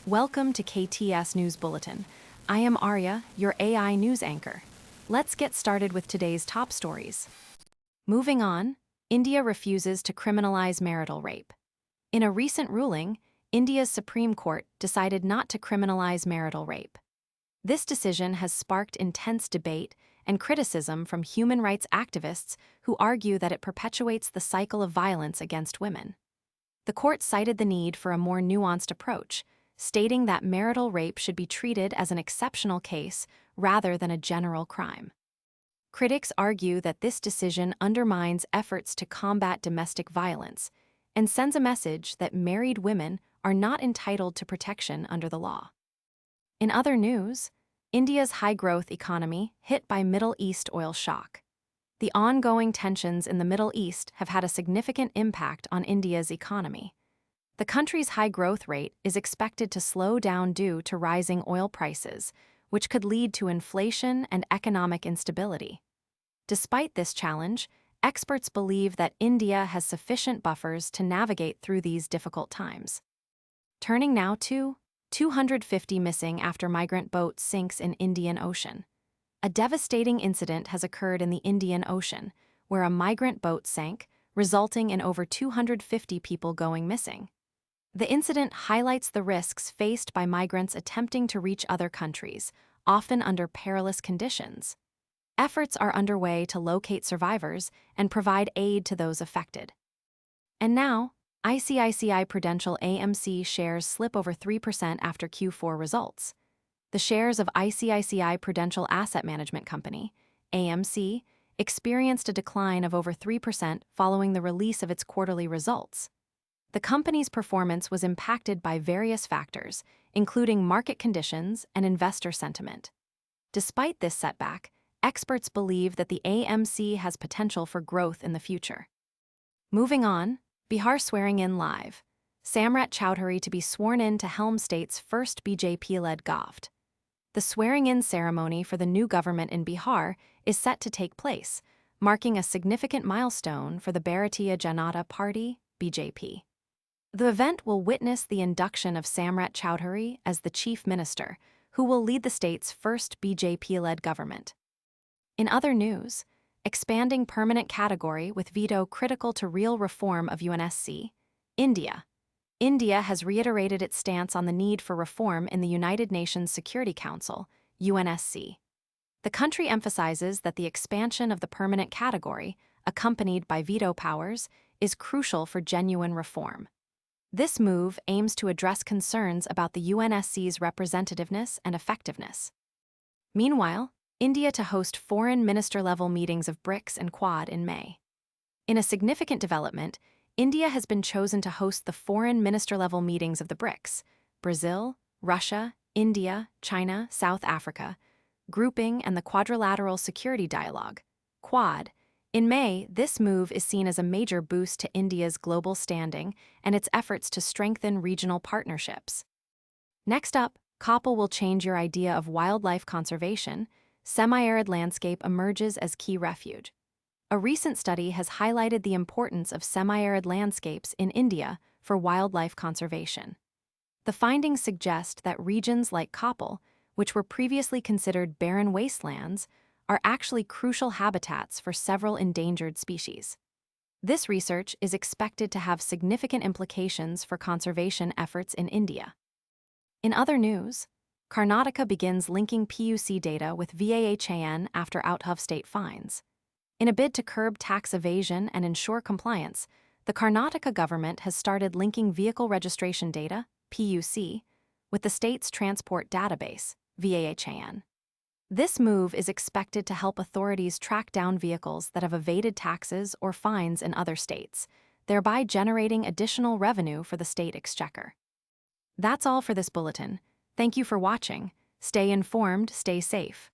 Welcome to KTS News Bulletin. I am Arya, your AI news anchor. Let's get started with today's top stories. Moving on, India refuses to criminalize marital rape. In a recent ruling, India's Supreme Court decided not to criminalize marital rape. This decision has sparked intense debate and criticism from human rights activists who argue that it perpetuates the cycle of violence against women. The court cited the need for a more nuanced approach, stating that marital rape should be treated as an exceptional case rather than a general crime. Critics argue that this decision undermines efforts to combat domestic violence and sends a message that married women are not entitled to protection under the law. In other news, India's high-growth economy hit by Middle East oil shock. The ongoing tensions in the Middle East have had a significant impact on India's economy. The country's high growth rate is expected to slow down due to rising oil prices, which could lead to inflation and economic instability. Despite this challenge, experts believe that India has sufficient buffers to navigate through these difficult times. Turning now to 250 missing after migrant boat sinks in Indian Ocean. A devastating incident has occurred in the Indian Ocean, where a migrant boat sank, resulting in over 250 people going missing. The incident highlights the risks faced by migrants attempting to reach other countries, often under perilous conditions. Efforts are underway to locate survivors and provide aid to those affected. And now, ICICI Prudential AMC shares slip over 3% after Q4 results. The shares of ICICI Prudential Asset Management Company, AMC, experienced a decline of over 3% following the release of its quarterly results. The company's performance was impacted by various factors, including market conditions and investor sentiment. Despite this setback, experts believe that the AMC has potential for growth in the future. Moving on, Bihar swearing in live. Samrat Choudhary to be sworn in to Helm State's first BJP-Led Govt. The swearing-in ceremony for the new government in Bihar is set to take place, marking a significant milestone for the Bharatiya Janata Party, BJP. The event will witness the induction of Samrat Choudhary as the chief minister, who will lead the state's first BJP-led government. In other news, expanding permanent category with veto critical to real reform of UNSC, India. India has reiterated its stance on the need for reform in the United Nations Security Council, UNSC. The country emphasizes that the expansion of the permanent category, accompanied by veto powers, is crucial for genuine reform. This move aims to address concerns about the UNSC's representativeness and effectiveness. Meanwhile, India to host foreign minister-level meetings of BRICS and Quad in May. In a significant development, India has been chosen to host the foreign minister-level meetings of the BRICS, Brazil, Russia, India, China, South Africa, grouping and the Quadrilateral Security Dialogue, Quad. In May, this move is seen as a major boost to India's global standing and its efforts to strengthen regional partnerships. Next up, Koppal will change your idea of wildlife conservation. Semi-arid landscape emerges as key refuge. A recent study has highlighted the importance of semi-arid landscapes in India for wildlife conservation. The findings suggest that regions like Koppal, which were previously considered barren wastelands, are actually crucial habitats for several endangered species. This research is expected to have significant implications for conservation efforts in India. In other news, Karnataka begins linking PUC data with VAHAN after out-of-state fines. In a bid to curb tax evasion and ensure compliance, the Karnataka government has started linking vehicle registration data, PUC, with the state's transport database, VAHAN. This move is expected to help authorities track down vehicles that have evaded taxes or fines in other states, thereby generating additional revenue for the state exchequer. That's all for this bulletin. Thank you for watching. Stay informed, stay safe.